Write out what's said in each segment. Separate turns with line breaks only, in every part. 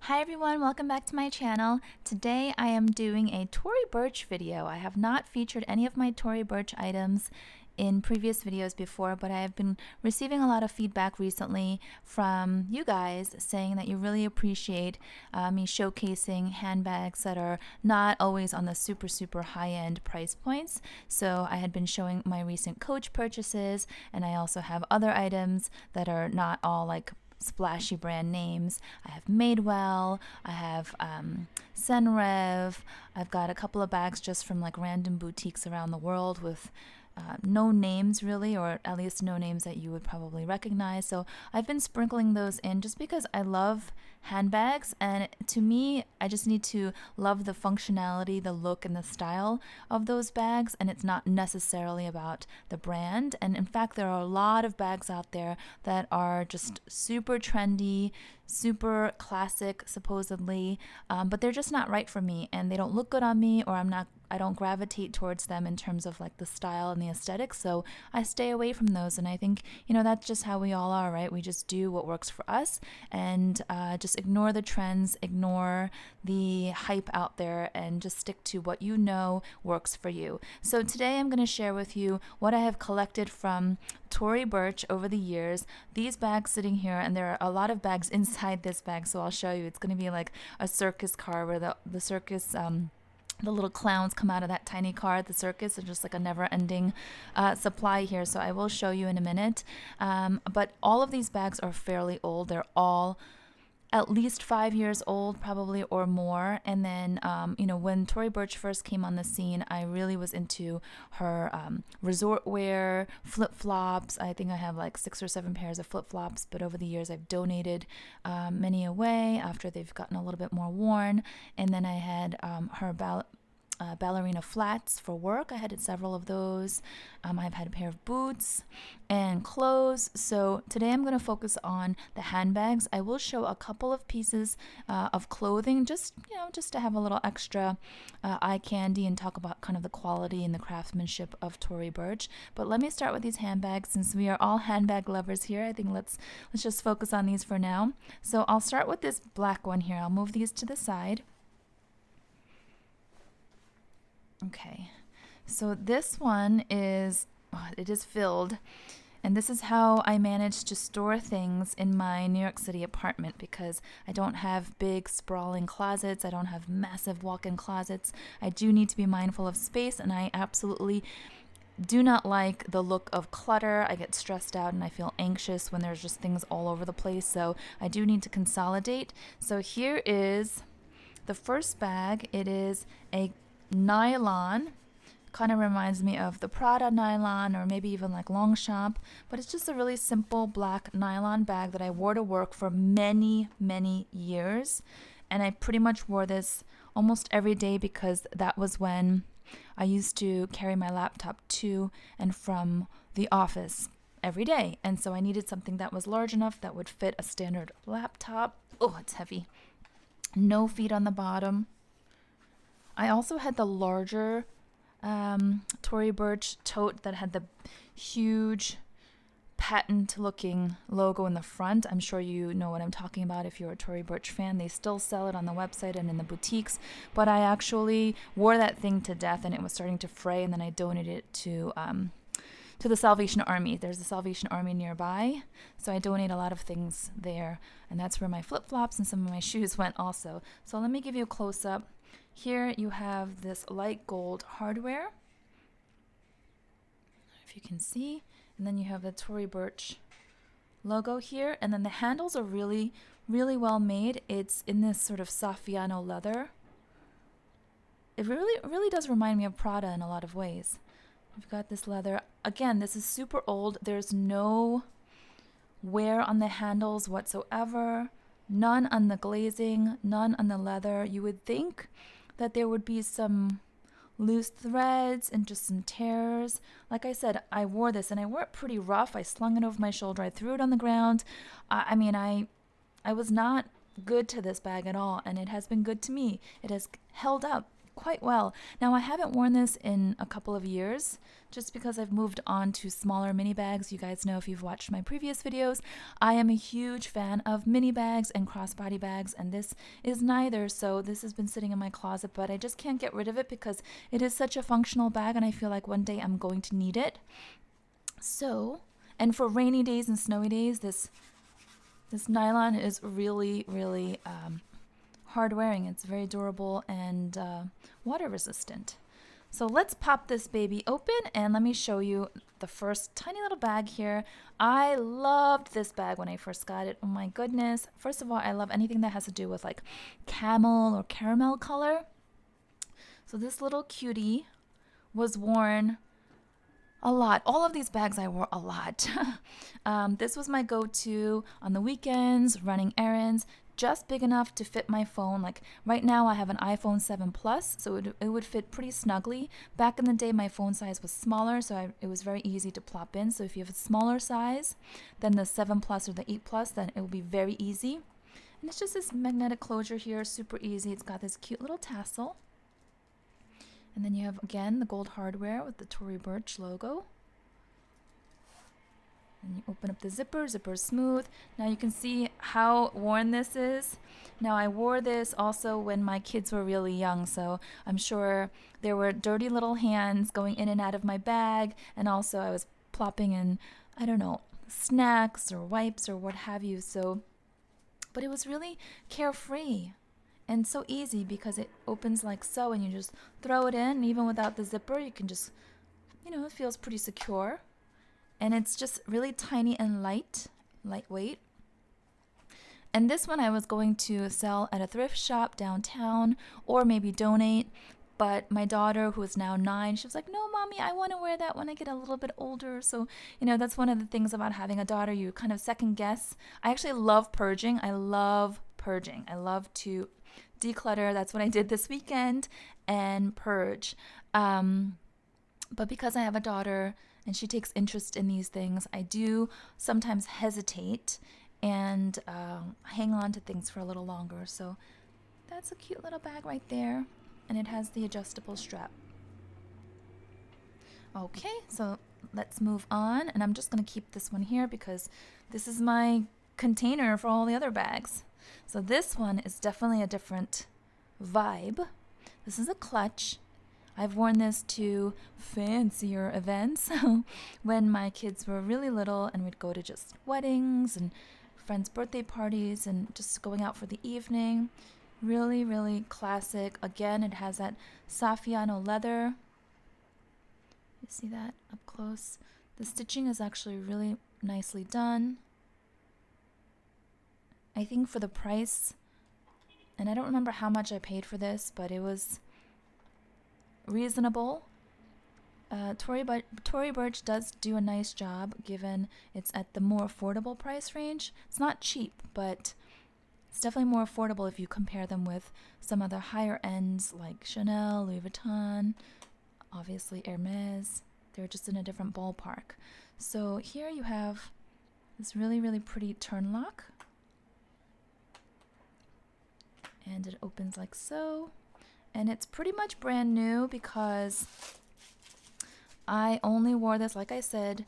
Hi everyone, welcome back to my channel. Today I am doing a Tory Burch video. I have not featured any of my Tory Burch items in previous videos before, but I have been receiving a lot of feedback recently from you guys saying that you really appreciate me showcasing handbags that are not always on the super high-end price points. So I had been showing my recent Coach purchases, and I also have other items that are not all like splashy brand names. I have Madewell, I have Senrev, I've got a couple of bags just from like random boutiques around the world with no names really, or at least no names that you would probably recognize. So I've been sprinkling those in just because I love handbags, and to me I just need to love the functionality, the look, and the style of those bags, and it's not necessarily about the brand. And in fact, there are a lot of bags out there that are just super trendy, super classic supposedly, but they're just not right for me, and they don't look good on me, or I don't gravitate towards them in terms of like the style and the aesthetics, so I stay away from those. And I think, that's just how we all are, right? We just do what works for us, and just ignore the trends, ignore the hype out there, and just stick to what works for you. So today I'm going to share with you what I have collected from Tory Burch over the years. These bags sitting here, and there are a lot of bags inside this bag, so I'll show you. It's going to be like a circus car where the circus the little clowns come out of that tiny car at the circus, and just like a never-ending supply here. So I will show you in a minute. But all of these bags are fairly old. They're all at least 5 years old, probably, or more. And then, when Tory Burch first came on the scene, I really was into her resort wear, flip-flops. I think I have like 6 or 7 pairs of flip-flops, but over the years I've donated many away after they've gotten a little bit more worn. And then I had her ballerina flats for work. I had several of those. I've had a pair of boots and clothes. So today I'm going to focus on the handbags. I will show a couple of pieces of clothing, just to have a little extra eye candy and talk about kind of the quality and the craftsmanship of Tory Burch. But let me start with these handbags, since we are all handbag lovers here. I think let's just focus on these for now. So I'll start with this black one here. I'll move these to the side. Okay, so this one is filled, and this is how I manage to store things in my New York City apartment, because I don't have big sprawling closets. I don't have massive walk-in closets. I do need to be mindful of space, and I absolutely do not like the look of clutter. I get stressed out and I feel anxious when there's just things all over the place, so I do need to consolidate. So here is the first bag. It is a nylon, kind of reminds me of the Prada nylon, or maybe even like Longchamp, but it's just a really simple black nylon bag that I wore to work for many years, and I pretty much wore this almost every day because that was when I used to carry my laptop to and from the office every day, and so I needed something that was large enough that would fit a standard laptop. Oh, it's heavy. No feet on the bottom. I also had the larger Tory Burch tote that had the huge patent-looking logo in the front. I'm sure you know what I'm talking about if you're a Tory Burch fan. They still sell it on the website and in the boutiques, but I actually wore that thing to death, and it was starting to fray, and then I donated it to the Salvation Army. There's a Salvation Army nearby, so I donate a lot of things there, and that's where my flip-flops and some of my shoes went also. So let me give you a close-up. Here you have this light gold hardware, if you can see, and then you have the Tory Burch logo here, and then the handles are really well made. It's in this sort of Saffiano leather. It really does remind me of Prada in a lot of ways. We've got this leather. Again, this is super old. There's no wear on the handles whatsoever, none on the glazing, none on the leather. You would think that there would be some loose threads and just some tears. Like I said, I wore this, and I wore it pretty rough. I slung it over my shoulder. I threw it on the ground. I was not good to this bag at all, and it has been good to me. It has held up quite well. Now, I haven't worn this in a couple of years just because I've moved on to smaller mini bags. You guys know if you've watched my previous videos, I am a huge fan of mini bags and crossbody bags, and this is neither. So this has been sitting in my closet, but I just can't get rid of it because it is such a functional bag, and I feel like one day I'm going to need it. So, and for rainy days and snowy days, this nylon is really, really hard wearing. It's very durable and water resistant. So let's pop this baby open and let me show you the first tiny little bag here. I loved this bag when I first got it. Oh my goodness. First of all, I love anything that has to do with like camel or caramel color. So this little cutie was worn a lot. All of these bags I wore a lot. This was my go-to on the weekends, running errands, just big enough to fit my phone. Like right now I have an iPhone 7 Plus, so it would fit pretty snugly. Back in the day my phone size was smaller, so it was very easy to plop in. So if you have a smaller size than the 7 Plus or the 8 Plus, then it will be very easy. And it's just this magnetic closure here, super easy. It's got this cute little tassel. And then you have, again, the gold hardware with the Tory Burch logo. And you open up the zipper, zipper's smooth. Now you can see how worn this is. Now I wore this also when my kids were really young, so I'm sure there were dirty little hands going in and out of my bag, and also I was plopping in, I don't know, snacks or wipes or what have you. So, but it was really carefree and so easy because it opens like so, and you just throw it in, and even without the zipper you can just, you know, it feels pretty secure. And it's just really tiny and lightweight. And this one I was going to sell at a thrift shop downtown or maybe donate. But my daughter, who is now 9, she was like, no, Mommy, I want to wear that when I get a little bit older. So, you know, that's one of the things about having a daughter. You kind of second guess. I actually love purging. I love purging. I love to declutter. That's what I did this weekend, and purge. But because I have a daughter and she takes interest in these things, I do sometimes hesitate and hang on to things for a little longer. So that's a cute little bag right there, and it has the adjustable strap. Okay, so let's move on, and I'm just going to keep this one here because this is my container for all the other bags. So this one is definitely a different vibe. This is a clutch. I've worn this to fancier events when my kids were really little, and we'd go to just weddings and friends' birthday parties and just going out for the evening. Really, really classic. Again, it has that Saffiano leather. You see that up close? The stitching is actually really nicely done. I think for the price, and I don't remember how much I paid for this, but it was reasonable. Tory Burch does do a nice job given it's at the more affordable price range. It's not cheap, but it's definitely more affordable if you compare them with some other higher ends like Chanel, Louis Vuitton, obviously Hermes. They're just in a different ballpark. So here you have this really, really pretty turn lock. And it opens like so. And it's pretty much brand new because I only wore this, like I said,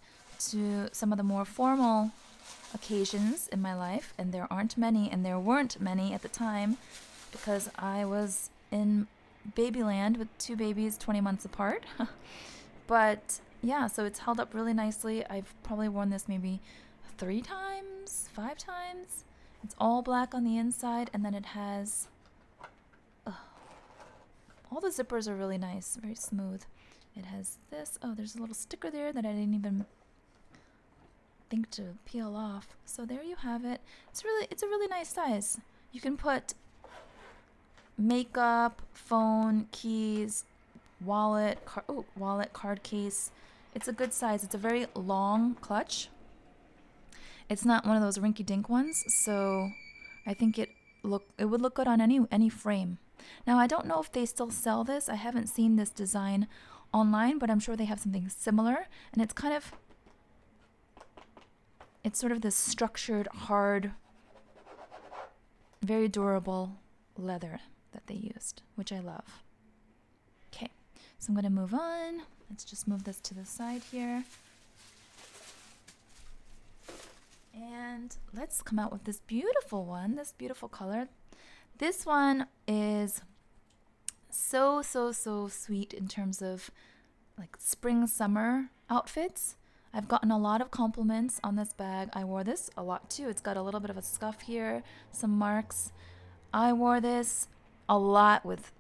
to some of the more formal occasions in my life. And there aren't many, and there weren't many at the time because I was in babyland with 2 babies 20 months apart. But yeah, so it's held up really nicely. I've probably worn this maybe 3 times, 5 times. It's all black on the inside, and then it has all the zippers are really nice, very smooth. It has this. Oh, there's a little sticker there that I didn't even think to peel off. So there you have it. It's a really nice size. You can put makeup, phone, keys, wallet, card case. It's a good size. It's a very long clutch. It's not one of those rinky-dink ones, so I think it would look good on any frame. Now, I don't know if they still sell this. I haven't seen this design online, but I'm sure they have something similar. And it's sort of this structured, hard, very durable leather that they used, which I love. So I'm going to move on. Let's just move this to the side here. And let's come out with this beautiful one, this beautiful color. This one is so sweet in terms of like spring summer outfits. I've gotten a lot of compliments on this bag. I wore this a lot too. It's got a little bit of a scuff here, some marks. I wore this a lot with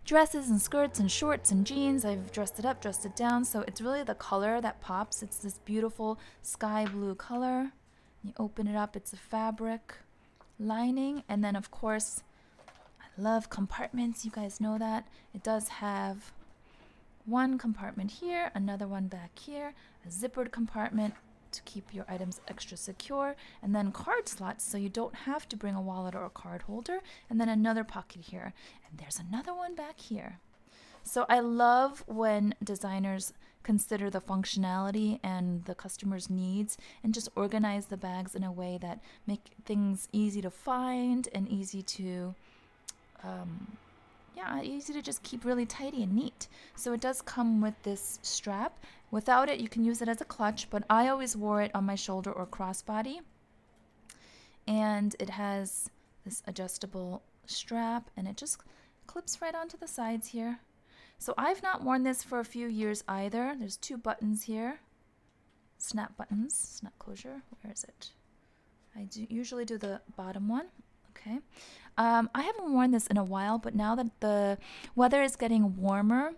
dresses and skirts and shorts and jeans. I've dressed it up, dressed it down. So it's really the color that pops. It's this beautiful sky blue color. You open it up, it's a fabric lining. And then of course, I love compartments. You guys know that. It does have one compartment here, another one back here, a zippered compartment to keep your items extra secure, and then card slots so you don't have to bring a wallet or a card holder, and then another pocket here, and there's another one back here. So I love when designers consider the functionality and the customer's needs and just organize the bags in a way that make things easy to find and easy to easy to just keep really tidy and neat. So it does come with this strap. Without it, you can use it as a clutch, but I always wore it on my shoulder or crossbody. And it has this adjustable strap, and it just clips right onto the sides here. So I've not worn this for a few years either. There's two buttons here, snap buttons, snap closure. Where is it? I usually do the bottom one. Okay. I haven't worn this in a while, but now that the weather is getting warmer,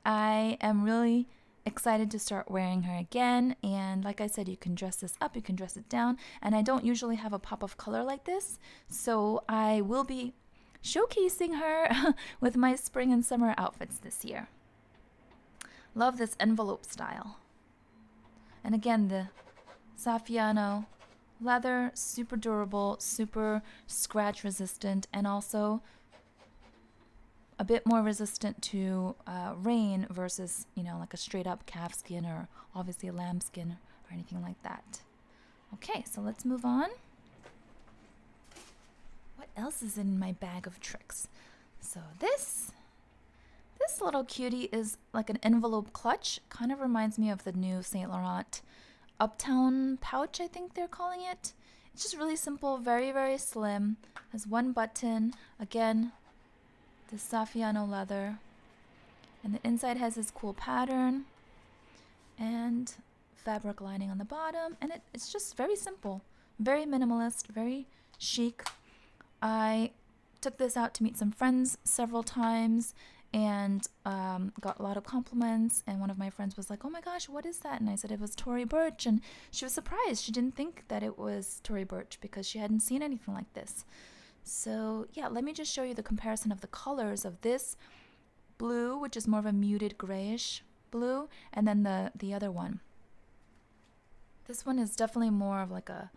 I am really excited to start wearing her again. And like I said, you can dress this up, you can dress it down, and I don't usually have a pop of color like this, so I will be showcasing her with my spring and summer outfits this year. Love this envelope style. And again, the Saffiano leather, super durable, super scratch resistant, and also a bit more resistant to rain versus, like a straight up calf skin or obviously a lamb skin or anything like that. Okay, so let's move on. What else is in my bag of tricks? So this little cutie is like an envelope clutch. Kind of reminds me of the new Saint Laurent Uptown pouch, I think they're calling it. It's just really simple, very slim. Has one button. Again, the Saffiano leather. And the inside has this cool pattern and fabric lining on the bottom. And it's just very simple, very minimalist, very chic. I took this out to meet some friends several times and got a lot of compliments, and one of my friends was like, "Oh my gosh, what is that?" And I said it was Tory Burch, and she was surprised. She didn't think that it was Tory Burch because she hadn't seen anything like this. So yeah, let me just show you the comparison of the colors of this blue, which is more of a muted grayish blue, and then the other one. This one is definitely more of like a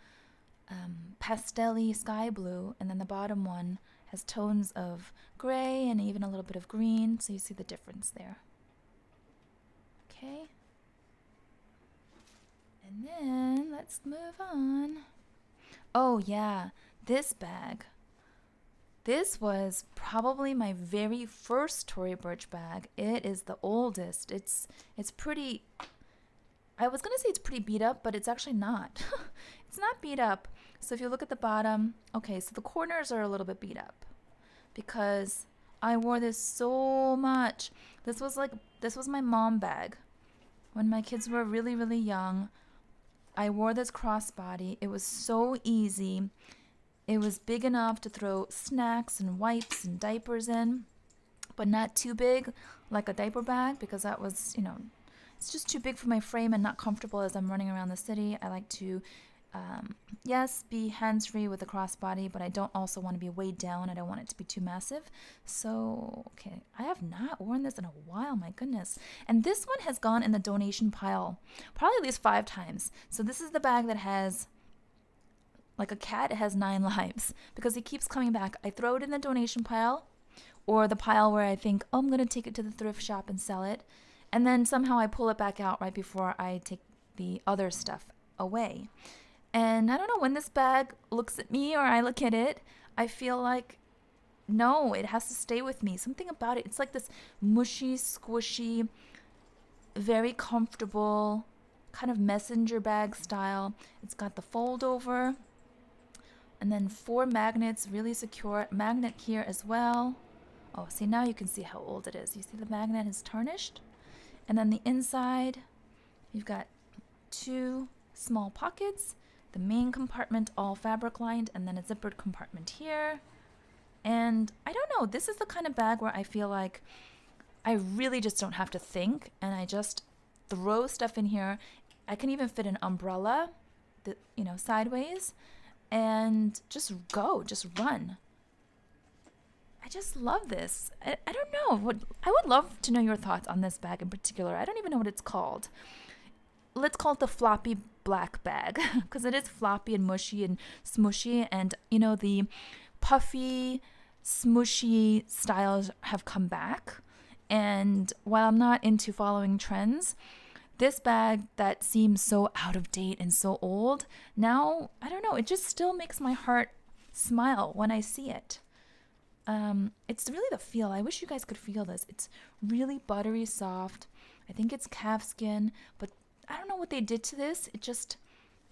pastel-y sky blue, and then the bottom one has tones of gray and even a little bit of green, so you see the difference there. Okay. And then let's move on. Oh yeah, this bag. This was probably my very first Tory Burch bag. It is the oldest. It's pretty, I was going to say it's pretty beat up, but it's actually not. It's not beat up. So if you look at the bottom, okay, so the corners are a little bit beat up because I wore this so much. This was my mom bag. When my kids were really young, I wore this crossbody. It was so easy. It was big enough to throw snacks and wipes and diapers in, but not too big like a diaper bag because that was, it's just too big for my frame and not comfortable as I'm running around the city. I like to, yes, be hands-free with the crossbody, but I don't also want to be weighed down. I don't want it to be too massive. So, okay, I have not worn this in a while, my goodness. And this one has gone in the donation pile probably at least 5 times. So this is the bag that has, like a cat, it has 9 lives because it keeps coming back. I throw it in the donation pile or the pile where I think, oh, I'm going to take it to the thrift shop and sell it. And then somehow I pull it back out right before I take the other stuff away. And I don't know, when this bag looks at me or I look at it, I feel like no, it has to stay with me. Something about it. It's like this mushy, squishy, very comfortable, kind of messenger bag style. It's got the fold over, and then 4 magnets, really secure. Magnet here as well. Oh, see, now you can see how old it is. You see the magnet is tarnished. And then the inside, you've got 2 small pockets, the main compartment all fabric lined, and then a zippered compartment here. And I don't know, this is the kind of bag where I feel like I really just don't have to think, and I just throw stuff in here. I can even fit an umbrella, sideways, and just run. I just love this. I don't know. I would love to know your thoughts on this bag in particular. I don't even know what it's called. Let's call it the floppy black bag because it is floppy and mushy and smushy, and the puffy, smushy styles have come back. And while I'm not into following trends, this bag that seems so out of date and so old, now, I don't know, it just still makes my heart smile when I see it. It's really the feel. I wish you guys could feel this. It's really buttery soft. I think it's calf skin, but I don't know what they did to this. It just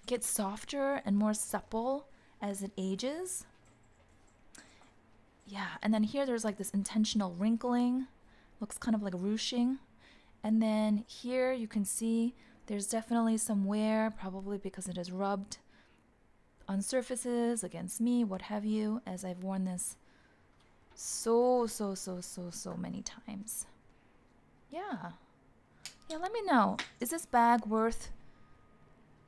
gets softer and more supple as it ages. Yeah, and then here there's like this intentional wrinkling. Looks kind of like ruching. And then here you can see there's definitely some wear, probably because it is rubbed on surfaces, against me, what have you, as I've worn this so many times. Yeah, let me know. Is this bag worth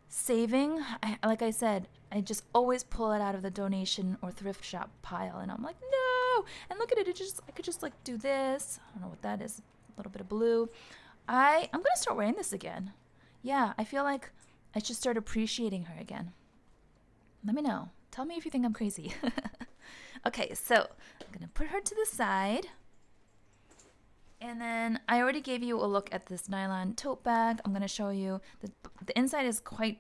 saving? Like I said, I just always pull it out of the donation or thrift shop pile, and I'm like, no. And look at it. I could just like do this. I don't know what that is. A little bit of blue. I'm gonna start wearing this again. Yeah, I feel like I should start appreciating her again. Let me know. Tell me if you think I'm crazy. Okay, so I'm gonna put her to the side. And then I already gave you a look at this nylon tote bag. I'm going to show you. The inside is quite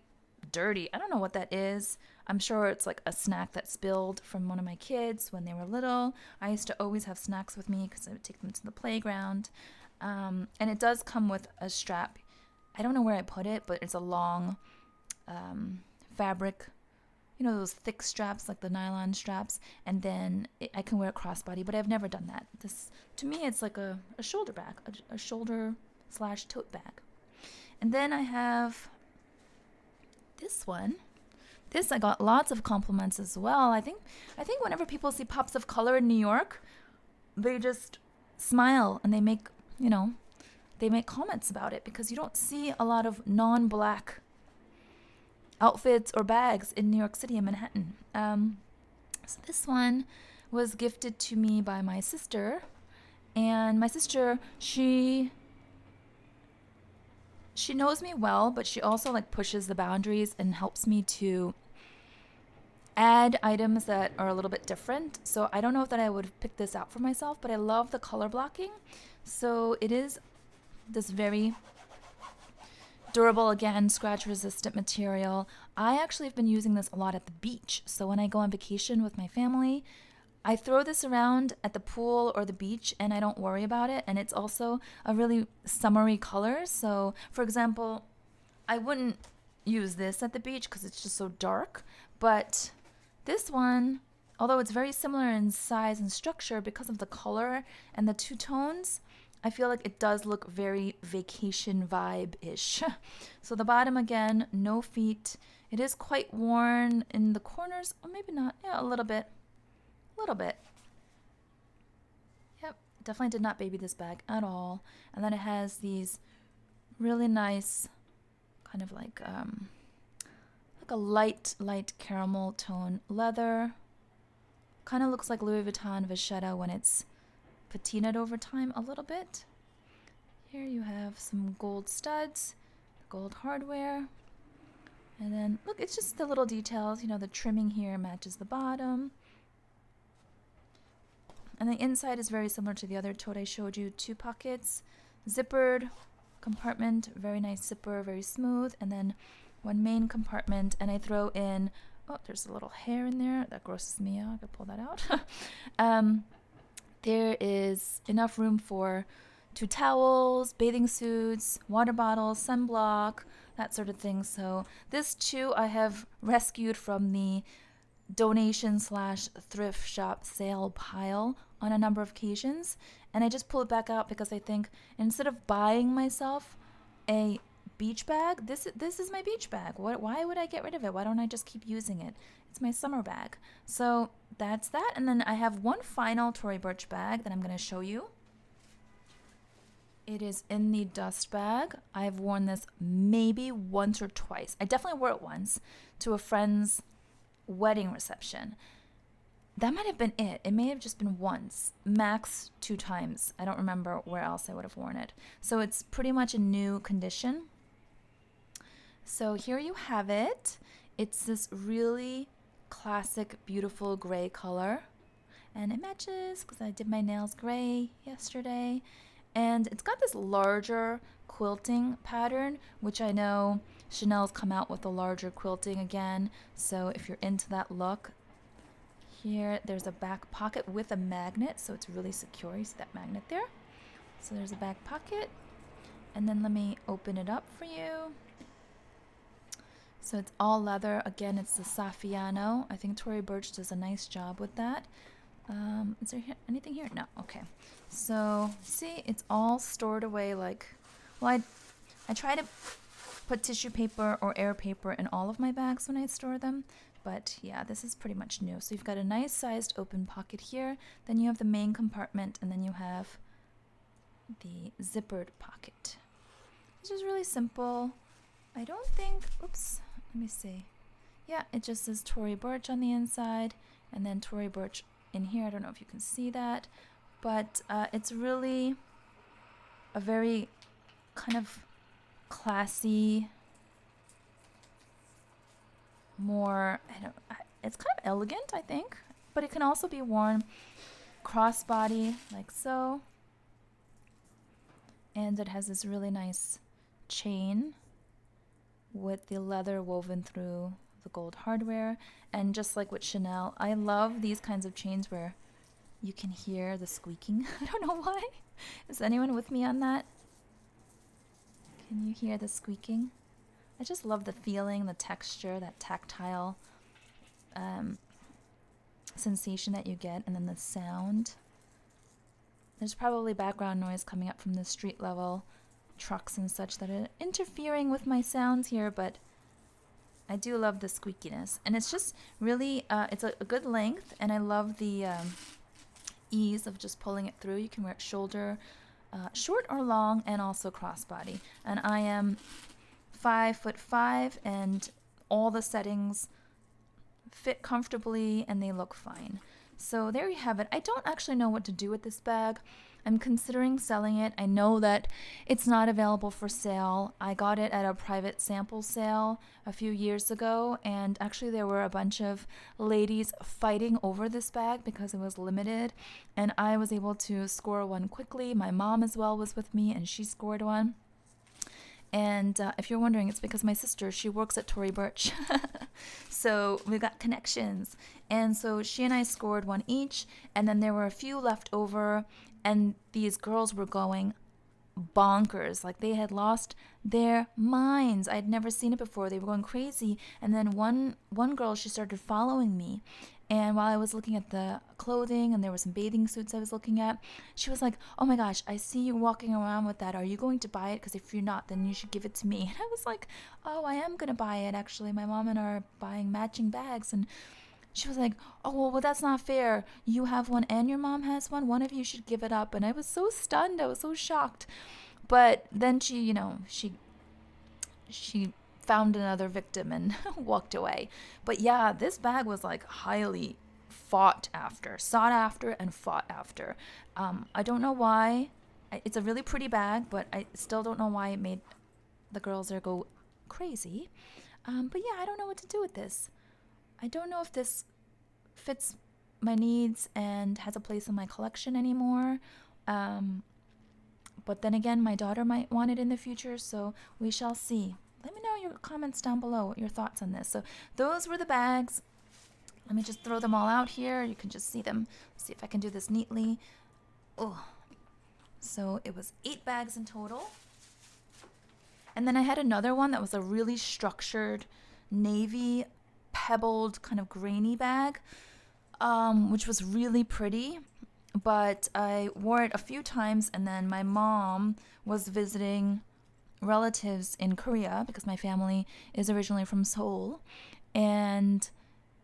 dirty. I don't know what that is. I'm sure it's like a snack that spilled from one of my kids when they were little. I used to always have snacks with me because I would take them to the playground. And it does come with a strap. I don't know where I put it, but it's a long fabric, those thick straps like the nylon straps, and then I can wear a crossbody, but I've never done that. This, to me, it's like a shoulder bag, a shoulder/tote bag. And then I have this one. This I got lots of compliments as well. I think whenever people see pops of color in New York, they just smile and they make comments about it, because you don't see a lot of non-black outfits or bags in New York City and Manhattan. So this one was gifted to me by my sister, and my sister, she knows me well, but she also like pushes the boundaries and helps me to add items that are a little bit different. So I don't know if that I would pick this out for myself, but I love the color blocking. So it is this very durable, again, scratch resistant material. I actually have been using this a lot at the beach. So when I go on vacation with my family, I throw this around at the pool or the beach and I don't worry about it. And it's also a really summery color. So for example, I wouldn't use this at the beach because it's just so dark. But this one, although it's very similar in size and structure, because of the color and the two tones, I feel like it does look very vacation vibe-ish. So the bottom, again, no feet. It is quite worn in the corners, or maybe not. Yeah, a little bit. Yep, definitely did not baby this bag at all. And then it has these really nice, kind of like a light caramel tone leather. Kind of looks like Louis Vuitton Vachetta when it's patinaed over time a little bit. Here you have some gold studs, gold hardware, and then look, it's just the little details. The trimming here matches the bottom, and the inside is very similar to the other tote I showed you. 2 pockets, zippered compartment, very nice zipper, very smooth, and then 1 main compartment. And I throw in, oh, there's a little hair in there that grosses me out. I could pull that out. There is enough room for 2 towels, bathing suits, water bottles, sunblock, that sort of thing. So this too I have rescued from the donation slash thrift shop sale pile on a number of occasions. And I just pull it back out because I think instead of buying myself a beach bag, this is my beach bag. Why would I get rid of it? Why don't I just keep using it? It's my summer bag. So that's that. And then I have one final Tory Burch bag that I'm going to show you. It is in the dust bag. I've worn this maybe once or twice. I definitely wore it once to a friend's wedding reception. That might have been it. It may have just been once, max 2 times. I don't remember where else I would have worn it. So it's pretty much a new condition. So here you have it. It's this really classic, beautiful gray color. And it matches because I did my nails gray yesterday. And it's got this larger quilting pattern, which I know Chanel's come out with a larger quilting again. So if you're into that look, here there's a back pocket with a magnet, so it's really secure. You see that magnet there? So there's a back pocket. And then let me open it up for you. So it's all leather. Again, it's the Saffiano. I think Tory Burch does a nice job with that. Is there anything here? No. Okay. So see, it's all stored away like, well, I try to put tissue paper or air paper in all of my bags when I store them. But yeah, this is pretty much new. So you've got a nice sized open pocket here. Then you have the main compartment, and then you have the zippered pocket. It's just really simple. I don't think, oops, let me see. Yeah, it just says Tory Burch on the inside, and then Tory Burch in here. I don't know if you can see that, but it's really a very kind of classy, more, it's kind of elegant, I think, but it can also be worn crossbody like so. And it has this really nice chain with the leather woven through the gold hardware. And just like with Chanel, I love these kinds of chains where you can hear the squeaking. I don't know why. Is anyone with me on that? Can you hear the squeaking? I just love the feeling, the texture, that tactile sensation that you get, and then the sound. There's probably background noise coming up from the street level trucks and such that are interfering with my sounds here, but I do love the squeakiness. And it's just really, it's a good length, and I love the ease of just pulling it through. You can wear it shoulder, short or long, and also crossbody. And I am 5'5", and all the settings fit comfortably and they look fine. So there you have it. I don't actually know what to do with this bag. I'm considering selling it. I know that it's not available for sale. I got it at a private sample sale a few years ago, and actually there were a bunch of ladies fighting over this bag because it was limited, and I was able to score one quickly. My mom as well was with me, and she scored one. And if you're wondering, it's because my sister, she works at Tory Burch. So we got connections. And so she and I scored one each. And then there were a few left over. And these girls were going bonkers. Like they had lost their minds. I'd never seen it before. They were going crazy. And then one girl, she started following me. And while I was looking at the clothing, and there were some bathing suits I was looking at, she was like, "Oh my gosh, I see you walking around with that. Are you going to buy it? Because if you're not, then you should give it to me." And I was like, "Oh, I am going to buy it, actually. My mom and I are buying matching bags." And she was like, "Oh, well, that's not fair. You have one and your mom has one. One of you should give it up." And I was so stunned. I was so shocked. But then she found another victim and walked away. But yeah, this bag was like highly sought after, and fought after. I don't know why. It's a really pretty bag, but I still don't know why it made the girls there go crazy. But yeah, I don't know what to do with this. I don't know if this fits my needs and has a place in my collection anymore. But then again, my daughter might want it in the future, so we shall see. Let me know your comments down below, your thoughts on this. So those were the bags. Let me just throw them all out here. You can just see them. See if I can do this neatly. Oh, so it was 8 bags in total. And then I had another one that was a really structured navy pebbled kind of grainy bag, which was really pretty. But I wore it a few times, and then my mom was visiting relatives in Korea because my family is originally from Seoul, and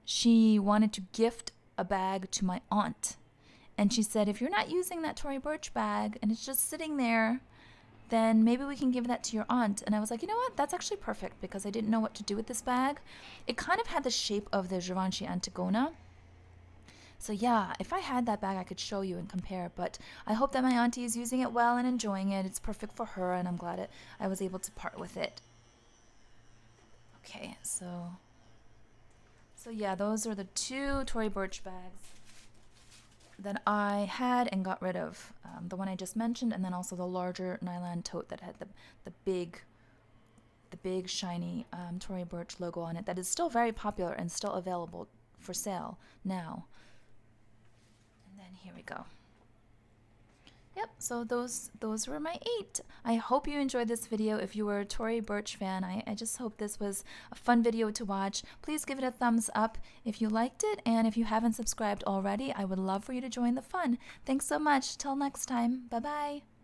she wanted to gift a bag to my aunt. And she said, if you're not using that Tory Burch bag and it's just sitting there, then maybe we can give that to your aunt. And I was like, you know what? That's actually perfect because I didn't know what to do with this bag. It kind of had the shape of the Givenchy Antigona. So yeah, if I had that bag, I could show you and compare. But I hope that my auntie is using it well and enjoying it. It's perfect for her, and I'm glad I was able to part with it. Okay, so yeah, those are the 2 Tory Burch bags that I had and got rid of. The one I just mentioned, and then also the larger nylon tote that had the big shiny Tory Burch logo on it that is still very popular and still available for sale now. And then here we go. Yep, so those were my 8. I hope you enjoyed this video. If you were a Tory Burch fan, I just hope this was a fun video to watch. Please give it a thumbs up if you liked it, and if you haven't subscribed already, I would love for you to join the fun. Thanks so much. Till next time. Bye-bye.